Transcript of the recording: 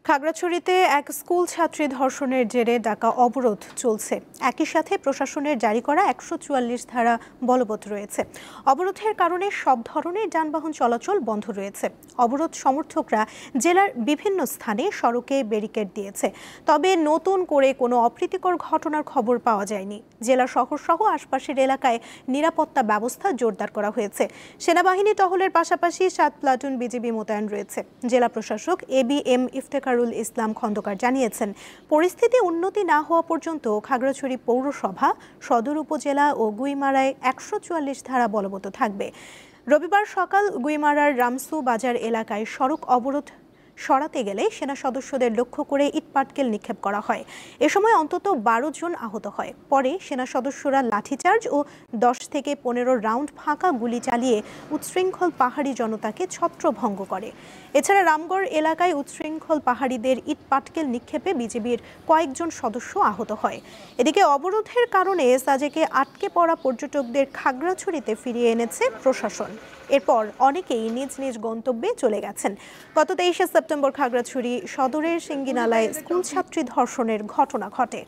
খাগড়াছড়িতে এক স্কুল ছাত্রী ধর্ষণের জেরে ডাকা অবরোধ চলছে। একই সাথে প্রশাসনের জারি করা ১৪৪ ধারা বলবৎ রয়েছে। অবরোধের কারণে সব ধরনের যানবাহন চলাচল বন্ধ রয়েছে। অবরোধ সমর্থকরা জেলার বিভিন্ন স্থানে সড়কে ব্যারিকেড দিয়েছে। তবে নতুন করে কোনো অপ্রীতিকর ঘটনার খবর পাওয়া যায়নি। জেলা শহর সহ আশপাশের এলাকায় নিরাপত্তা ব্যবস্থা জোরদার করা হয়েছে। সেনাবাহিনী টহলের পাশাপাশি ৭ প্লাটুন বিজিবি মোতায়েন রয়েছে। জেলা প্রশাসক ABM ইফতেখারুল ইসলাম খন্দকার জানিয়েছেন, পরিস্থিতি উন্নতি না হওয়া পর্যন্ত খাগড়াছড়ি পৌরসভা, সদর উপজেলা ও গুইমারায় ১৪৪ ধারা বলবৎ থাকবে। রবিবার সকাল গুইমারার রামসু বাজার এলাকায় সড়ক অবরোধ সরাতে গেলে সেনা সদস্যদের লক্ষ্য করে ইটপাটকেল নিক্ষেপ করা হয়। এ সময় অন্তত ১২ জন আহত হয়। পরে সেনা সদস্যরা লাঠিচার্জ ও ১০ থেকে ১৫ রাউন্ড ফাঁকা গুলি চালিয়ে উচ্ছৃঙ্খল পাহাড়ি জনতাকে ছত্রভঙ্গ করে। এছাড়া রামগড় এলাকায় উচ্ছৃঙ্খল পাহাড়িদের ইটপাটকেল নিক্ষেপে বিজিবির কয়েকজন সদস্য আহত হয়। এদিকে অবরোধের কারণে সাজেকে আটকে পড়া পর্যটকদের খাগড়াছড়িতে ফিরিয়ে এনেছে প্রশাসন। এরপর অনেকেই নিজ নিজ গন্তব্যে চলে গেছেন। গত ২৩শে সেপ্টেম্বর খাগড়াছড়ি সদরের সিঙ্গিনালায় স্কুল ছাত্রী ধর্ষণের ঘটনা ঘটে।